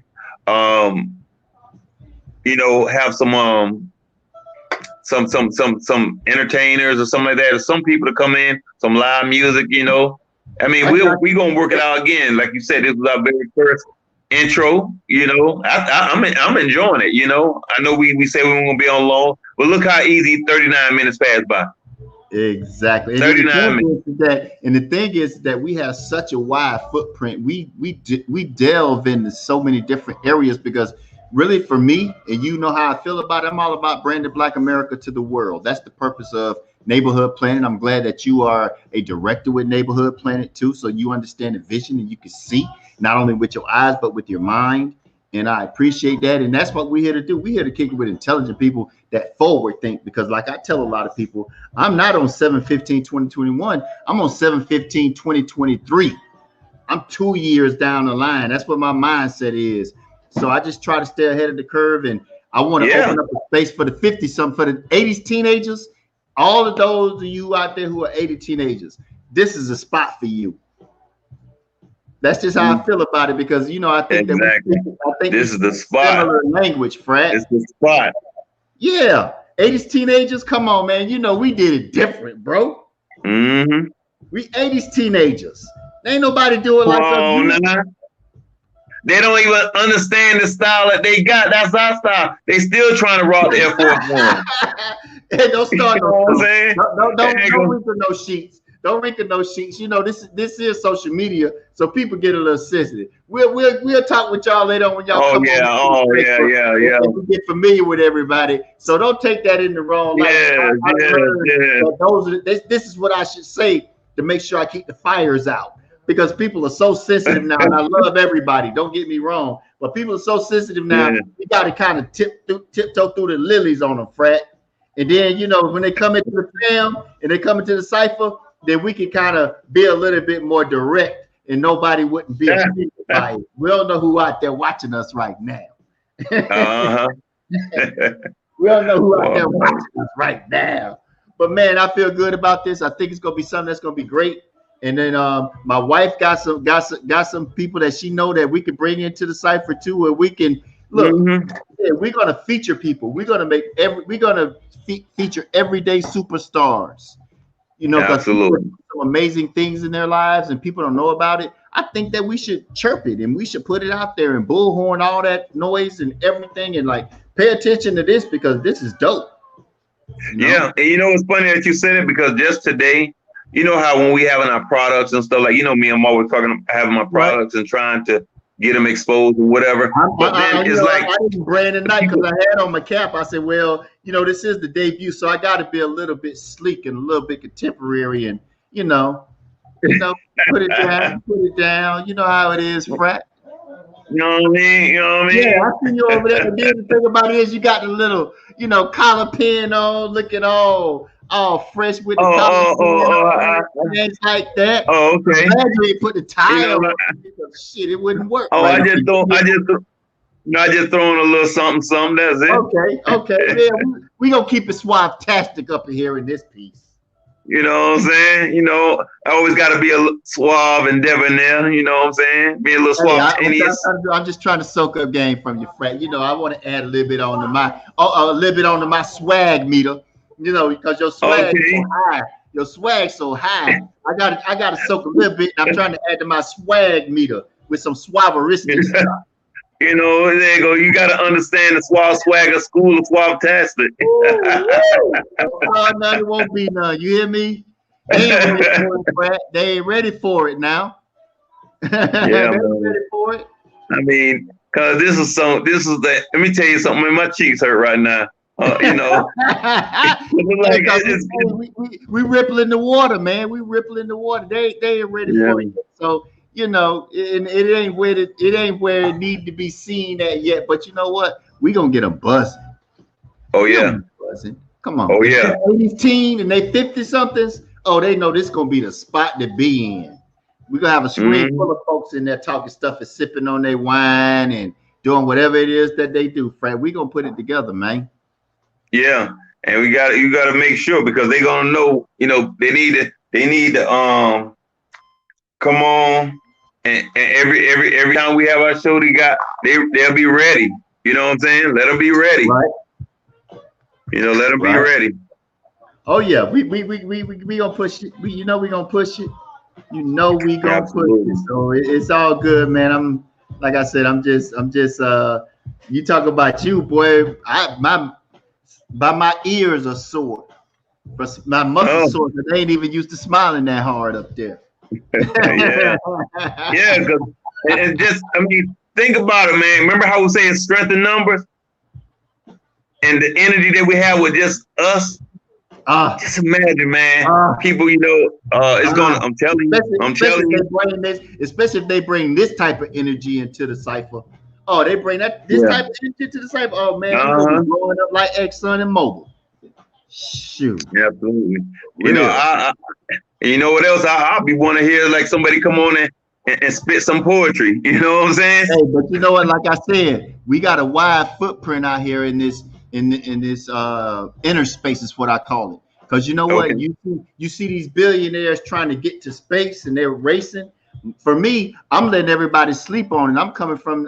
have some entertainers or something like that, or some people to come in, some live music, I mean, we're gonna work it out again. Like you said, this was our very first intro, I'm enjoying it, I know we say we won't be on long, but look how easy 39 minutes passed by. Exactly. 39 minutes. And the thing is that we have such a wide footprint. We delve into so many different areas because really for me, and you know how I feel about it, I'm all about branding Black America to the world. That's the purpose of Neighborhood Planet. I'm glad that you are a director with Neighborhood Planet too, so you understand the vision and you can see not only with your eyes but with your mind. And I appreciate that. And that's what we're here to do. We're here to kick it with intelligent people that forward think, because like I tell a lot of people, I'm not on 7/15/2021. I'm on 7/15/2023. I'm 2 years down the line. That's what my mindset is. So I just try to stay ahead of the curve. And I want to open up a space for the 50-something, for the 80s teenagers. All of those of you out there who are 80 teenagers, this is a spot for you. That's just how I feel about it, because I think this is the spot. Similar language, Fred. It's the spot. Yeah, 80s teenagers. Come on, man. We did it different, bro. Mm-hmm. We 80s teenagers. Ain't nobody do it like us. Nah. They don't even understand the style that they got. That's our style. They still trying to rock the Air Force One. Hey, don't start. You know what I'm saying? Don't wrinkle no sheets. Don't wrinkle no sheets. This is social media, so people get a little sensitive. We'll talk with y'all later on when y'all come on. Yeah. We get familiar with everybody, so don't take that in the wrong light. This is what I should say to make sure I keep the fires out, because people are so sensitive now, and I love everybody. Don't get me wrong, but people are so sensitive now. You got to kind of tiptoe through the lilies on them, Fred. And then when they come into the fam and they come into the cipher, then we can kind of be a little bit more direct, and nobody wouldn't be offended by it. We don't know who out there watching us right now. We don't know who out there watching us right now. But man, I feel good about this. I think it's gonna be something that's gonna be great. And then my wife got some people that she know that we can bring into the cipher too, where we can look. We're gonna feature people. We're gonna feature everyday superstars. Because people do some amazing things in their lives and people don't know about it. I think that we should chirp it and we should put it out there and bullhorn all that noise and everything, and like pay attention to this, because this is dope. You know? Yeah, and you know it's funny that you said it because just today, you know how when we having our products and stuff, like you know me, I'm always talking having my products and trying to get them exposed or whatever. But then it's like I didn't brand tonight because I had on my cap. I said, well, you know, this is the debut, so I got to be a little bit sleek and a little bit contemporary, and you know, put it down. You know how it is, frat. you know what I mean? You know what I mean? Yeah, I see you over there. And then the thing about it is, you got the little, collar pin on, looking all fresh with the collar pin on, things like that. Oh, okay. I'm glad you didn't put the tie on. Shit, it wouldn't work. Right? I just throwing a little something. That's it. Okay. Yeah, we gonna keep it suave-tastic up in here in this piece. You know what I'm saying? You know, I always got to be a suave and debonair. You know what I'm saying? Be a little suave. I'm just trying to soak up game from you, Fred. I want to add a little bit onto my swag meter. Because your swag so high. Your swag so high. I got to soak a little bit. And I'm trying to add to my swag meter with some suaveristic stuff. There you go. You got to understand the Suave Swagger School of Suave-tastic. Oh, no, it won't be none. You hear me? They ain't ready for it now. Yeah, ready for it. I mean, cause this is let me tell you something. Man, my cheeks hurt right now. We rippling the water, man. We rippling the water. They ain't ready for it. So. And it ain't where it need to be seen at yet. But you know what? We gonna get them buzzing. Oh yeah, buzzing. Come on. Oh yeah. 80s teen and they 50 somethings. Oh, they know this gonna be the spot to be in. We gonna have a screen full of folks in there talking stuff and sipping on their wine and doing whatever it is that they do. Fred, we gonna put it together, man. Yeah, and you gotta make sure because they gonna know. They need to come on. And every time we have our show, they'll be ready. You know what I'm saying? Let them be ready. Right. Let them be ready. Oh yeah, we gonna push it. We gonna push it. We gonna push it. So it's all good, man. I'm like I said, I'm just you talk about you, boy. My ears are sore. My muscles sore. They ain't even used to smiling that hard up there. Yeah, because and just think about it, man. Remember how we saying strength in numbers, and the energy that we have with just us. Just imagine, man. People, it's gonna. I'm telling you. Especially if they bring this type of energy into the cipher. Oh, they bring this type of energy to the cipher. Oh man, we're gonna be blowing up like Exxon and Mobil. Shoot. Yeah, absolutely. You know what else? I'll be want to hear like somebody come on and spit some poetry. You know what I'm saying? Hey, but you know what? Like I said, we got a wide footprint out here in this inner space is what I call it. Because you know what? You see these billionaires trying to get to space and they're racing. For me, I'm letting everybody sleep on it. I'm coming from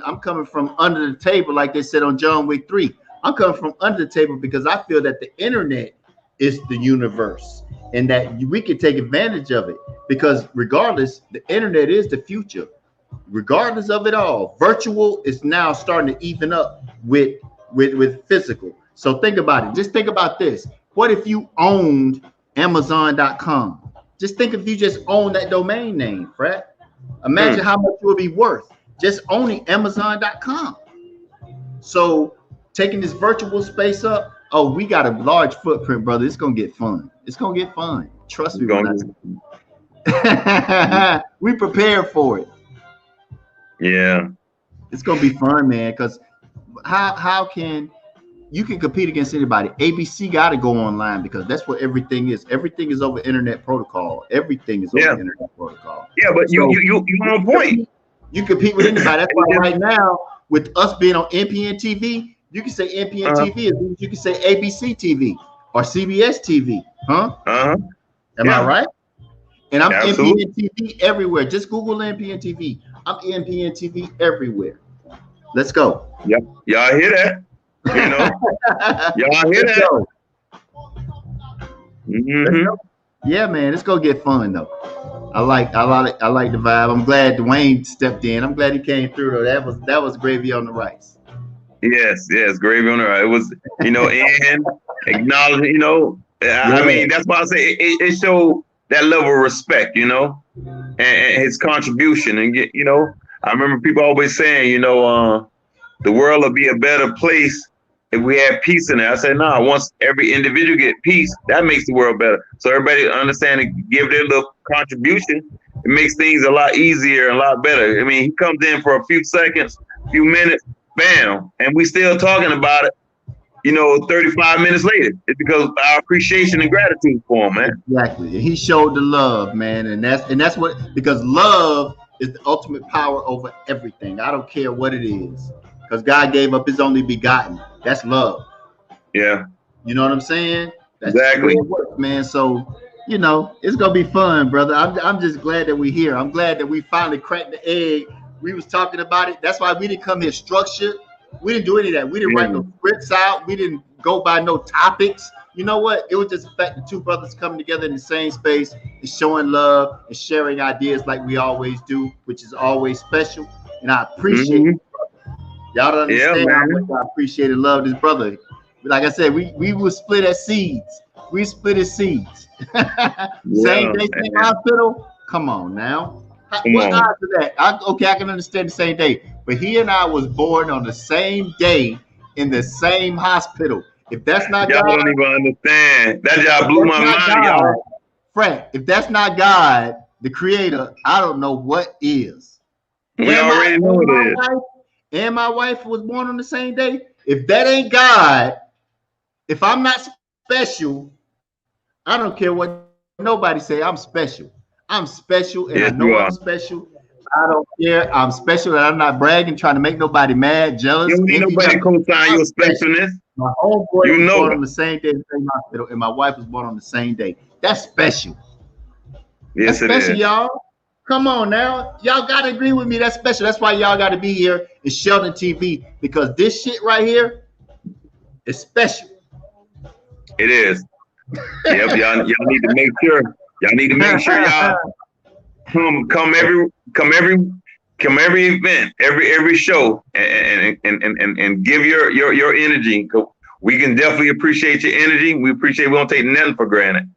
under the table, like they said on John Wick 3. I'm coming from under the table because I feel that the internet is the universe. And that we can take advantage of it because regardless, the internet is the future. Regardless of it all, virtual is now starting to even up with physical. So think about it. Just think about this. What if you owned Amazon.com? Just think if you just own that domain name, Fred. Imagine how much it would be worth just owning Amazon.com. So taking this virtual space up, we got a large footprint, brother. It's gonna get fun. It's gonna get fun. Trust me. We prepared for it. Yeah. It's gonna be fun, man. Because how can you compete against anybody? ABC got to go online because that's what everything is. Everything is over internet protocol. Everything is over internet protocol. Yeah, but you on point. You compete with anybody. That's why right now with us being on NPN TV. You can say NPN TV as you can say ABC TV or CBS TV, huh? Am I right? And I'm NPN TV everywhere. Just Google NPN TV. I'm NPN TV everywhere. Let's go. Yep. Y'all hear that? Y'all hear that? Yeah, man. Let's go get fun though. I like the vibe. I'm glad Dwayne stepped in. I'm glad he came through though. That was gravy on the rice. Yes, gravy on the rice. It was, and Acknowledge, you know. I mean, that's why I say it showed that level of respect, you know, and his contribution. And get, you know, I remember people always saying, you know, the world will be a better place if we had peace in it. I said, no, once every individual get peace, that makes the world better. So everybody understand and give their little contribution. It makes things a lot easier and a lot better. I mean, he comes in for a few seconds, few minutes, bam, and we still talking about it, you know, 35 minutes later. It's because of our appreciation and gratitude for him, man. Exactly. He showed the love, man, and that's what, because love is the ultimate power over everything. I don't care what it is, because God gave up His only begotten. That's love. Yeah. You know what I'm saying? That's exactly. the way it works, man. So, you know, it's gonna be fun, brother. I'm just glad that we're here. I'm glad that we finally cracked the egg. We was talking about it. That's why we didn't come here structured. We didn't do any of that. We didn't write no scripts out. We didn't go by no topics. You know what? It was just the fact that two brothers coming together in the same space and showing love and sharing ideas like we always do, which is always special. And I appreciate it, brother. Y'all don't understand how much I appreciate and love this brother. Like I said, we will split as seeds. We split as seeds. Same day, same hospital. Come on now. What odds of that? I can understand the same day. But he and I was born on the same day in the same hospital. If that's not y'all God, don't even understand. That y'all blew my mind, y'all. Frank, if that's not God, the creator, I don't know what is. We already know it is. And my wife was born on the same day. If that ain't God, if I'm not special, I don't care what nobody say. I'm special. I'm special, and I know I'm special. I don't care. I'm special, and I'm not bragging, trying to make nobody mad, jealous. You don't need nobody co-sign your specialness. My homeboy was born on the same day in the same hospital, and my wife was born on the same day. That's special. Yes, that's special, y'all. Come on now. Y'all got to agree with me. That's special. That's why y'all got to be here in Sheldon TV, because this shit right here is special. It is. Yep, y'all need to make sure. Y'all need to make sure y'all come every event, every show, and give your energy. We can definitely appreciate your energy. We appreciate. We don't take nothing for granted.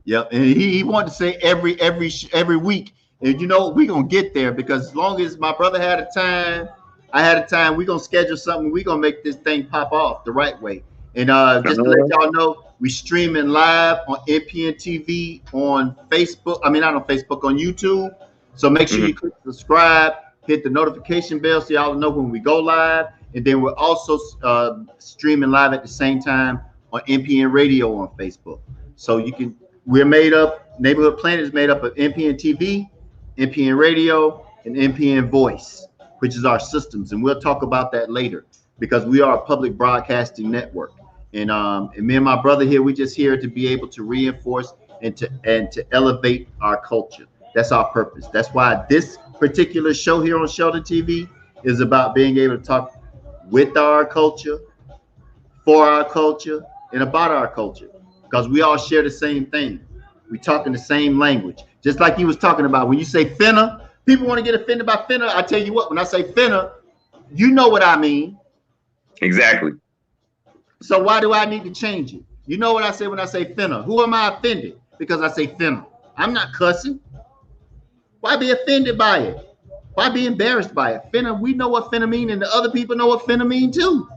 Yep, and he wanted to say every week, and you know we're gonna get there, because as long as my brother had a time, I had a time. We're gonna schedule something. We're gonna make this thing pop off the right way. And just to let y'all know, we streaming live on NPN TV on Facebook. I mean, not on Facebook, on YouTube. So make sure you click subscribe, hit the notification bell so y'all know when we go live. And then we're also streaming live at the same time on NPN Radio on Facebook. So you can. We're made up. Neighborhood Planet is made up of NPN TV, NPN Radio, and NPN Voice, which is our systems. And we'll talk about that later, because we are a public broadcasting network. And me and my brother here, we just here to be able to reinforce and to elevate our culture. That's our purpose. That's why this particular show here on Sheldon TV is about being able to talk with our culture, for our culture, and about our culture, because we all share the same thing. We talking the same language. Just like he was talking about, when you say finna, people want to get offended by finna. I tell you what, when I say finna, you know what I mean. Exactly. So why do I need to change it? You know what I say when I say finna? Who am I offended because I say finna? I'm not cussing. Why be offended by it? Why be embarrassed by it? Finna, we know what finna mean, and the other people know what finna mean too.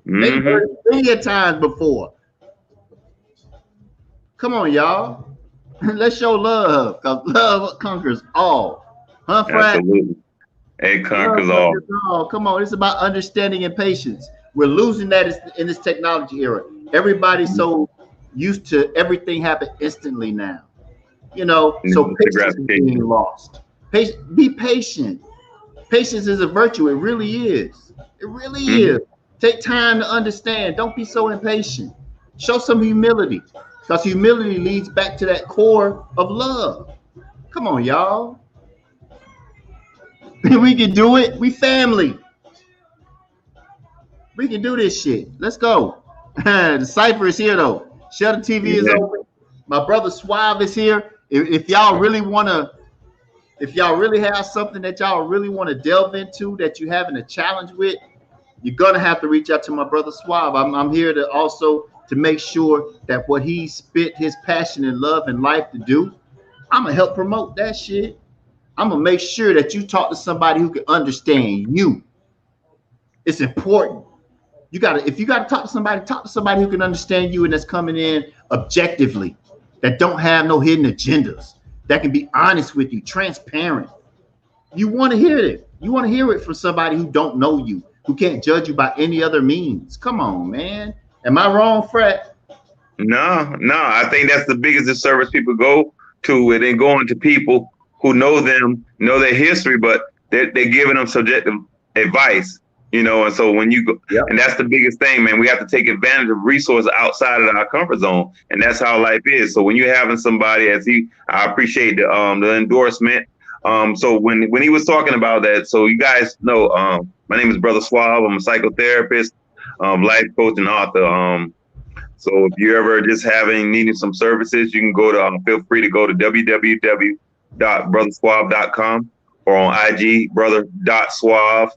They've heard it plenty of times before. Come on, y'all. Let's show love, because love conquers all. Huh, Frank? Absolutely. It conquers all. Come on, it's about understanding and patience. We're losing that in this technology era. Everybody's so used to everything happen instantly now. You know, so patience is being lost. Be patient. Patience is a virtue. It really is. It really is. Take time to understand. Don't be so impatient. Show some humility, because humility leads back to that core of love. Come on, y'all. We can do it. We family. We can do this shit. Let's go. The cipher is here though. Sheldon TV is open. My brother Suave is here. If y'all really want to, if y'all really have something that y'all really want to delve into, that you're having a challenge with, you're gonna have to reach out to my brother Suave. I'm here to also to make sure that what he spit his passion and love and life to do, I'm gonna help promote that shit. I'm gonna make sure that you talk to somebody who can understand you. It's important. If you gotta talk to somebody who can understand you and that's coming in objectively, that don't have no hidden agendas, that can be honest with you, transparent. You want to hear it. You want to hear it from somebody who don't know you, who can't judge you by any other means. Come on, man. Am I wrong, Fred? No. I think that's the biggest disservice people go to, and then going to people who know them, know their history, but they're giving them subjective advice, and so when you go, and that's the biggest thing, man, we have to take advantage of resources outside of our comfort zone, and that's how life is. So when you're having somebody, I appreciate the endorsement. So when he was talking about that, so you guys know, my name is Brother Suave. I'm a psychotherapist, life coach, and author. So if you're ever just needing some services, you can feel free to go to www.brothersuave.com or on IG, brother.suave,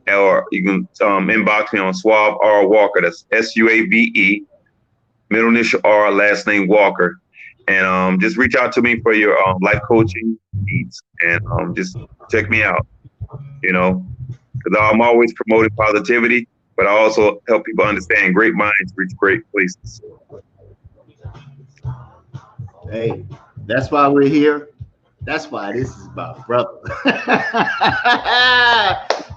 or you can inbox me on Suave R Walker. That's SUAVE, middle initial R, last name Walker. And just reach out to me for your life coaching needs, and just check me out, because I'm always promoting positivity, but I also help people understand great minds reach great places. Hey, that's why we're here. That's why this is my brother.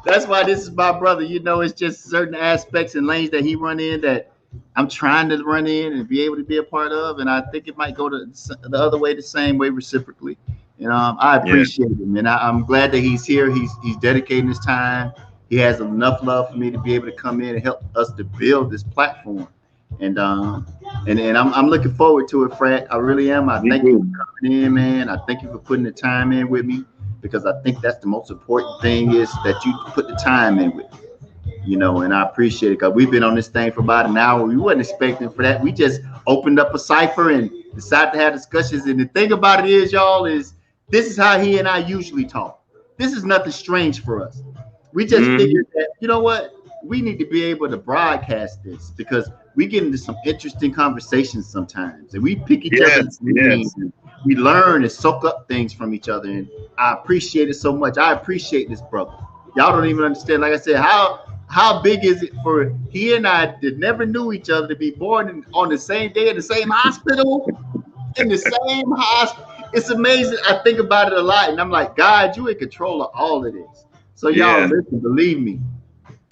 That's why this is my brother. It's just certain aspects and lanes that he run in that I'm trying to run in and be able to be a part of, and I think it might go the other way, the same way, reciprocally. I appreciate him, and I'm glad that he's here. He's dedicating his time. He has enough love for me to be able to come in and help us to build this platform, and I'm looking forward to it, Fred. I really am. I thank you for coming in, man. I thank you for putting the time in with me, because I think that's the most important thing, is that you put the time in with me. And I appreciate it, because we've been on this thing for about an hour. We wasn't expecting for that. We just opened up a cipher and decided to have discussions. And the thing about it is, y'all, is this is how he and I usually talk. This is nothing strange for us. We just figured that, what? We need to be able to broadcast this, because we get into some interesting conversations sometimes, and we pick each other's brains, and we learn and soak up things from each other. And I appreciate it so much. I appreciate this brother. Y'all don't even understand. Like I said, how big is it for he and I that never knew each other to be born on the same day in the same hospital, in the same hospital? It's amazing. I think about it a lot, and I'm like, God, you in control of all of this. So y'all listen, believe me.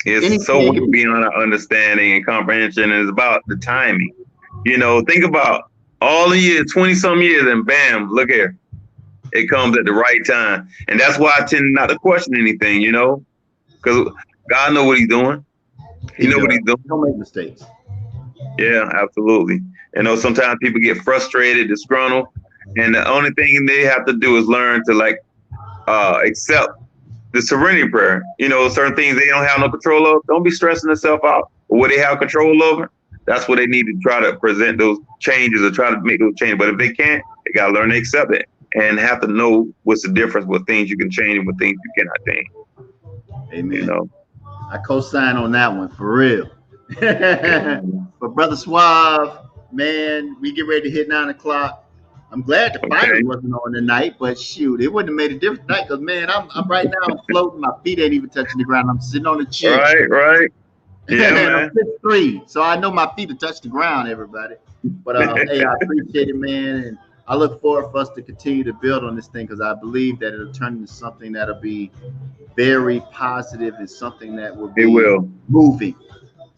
It's so beyond our understanding and comprehension. It's about the timing. Think about all the years, 20-some years, and bam, look here. It comes at the right time. And that's why I tend not to question anything, because God knows what he's doing. He knows what he's doing. Don't make mistakes. Yeah, absolutely. Sometimes people get frustrated, disgruntled, and the only thing they have to do is learn to accept the serenity prayer. Certain things they don't have no control of. Don't be stressing themselves out. But what they have control over, that's what they need to try to present those changes or try to make those changes. But if they can't, they got to learn to accept it and have to know what's the difference with things you can change and with things you cannot change. Amen. I co-sign on that one, for real. But Brother Suave, man, we get ready to hit 9 o'clock. I'm glad the finals wasn't on tonight, but shoot, it wouldn't have made a difference tonight, because, man, I'm right now, I'm floating. My feet ain't even touching the ground. I'm sitting on the chair. Right. Yeah, man. I'm 6'3", so I know my feet will touch the ground, everybody. But, hey, I appreciate it, man, and I look forward for us to continue to build on this thing, because I believe that it'll turn into something that'll be very positive and something that will be moving,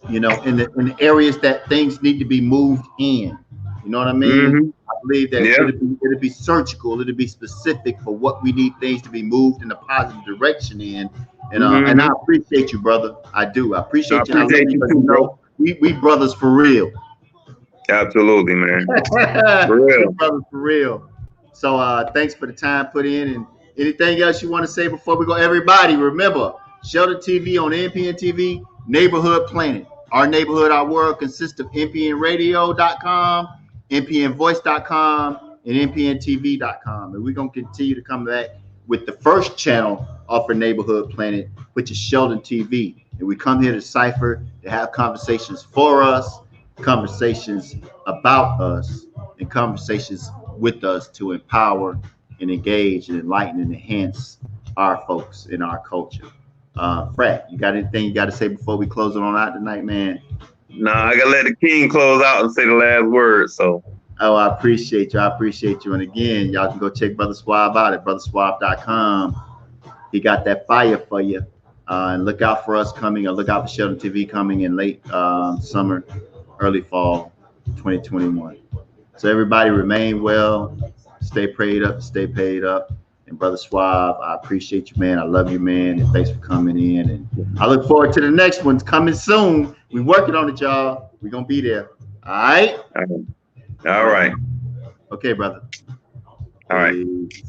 in the areas that things need to be moved in. You know what I mean? I believe that it'll be surgical. It'll be specific for what we need things to be moved in a positive direction in. And and I appreciate you, brother. I do. I appreciate you. I appreciate you too, bro. We brothers for real. Absolutely, man. For real. Brothers for real. So thanks for the time put in. And anything else you want to say before we go? Everybody, remember, Shelter TV on NPN TV, Neighborhood Planet. Our neighborhood, our world consists of npnradio.com, npnvoice.com, and npntv.com. And we're going to continue to come back with the first channel off of Neighborhood Planet, which is Sheldon TV. And we come here to cipher, to have conversations for us, conversations about us and conversations with us to empower and engage and enlighten and enhance our folks in our culture. Frat, you got anything you got to say before we close it on out tonight, man? Nah, I gotta let the king close out and say the last word. So. Oh, I appreciate you. I appreciate you. And again, y'all can go check Brother Suave out at brotherswab.com. He got that fire for you. And look out for us coming, or look out for Sheldon TV coming in late summer, early fall 2021. So everybody remain well, stay prayed up, stay paid up. And Brother Suave, I appreciate you, man. I love you, man. And thanks for coming in. And I look forward to the next one's coming soon. We're working on it, y'all. We're going to be there. All right? All right. Okay, brother. All right. Peace.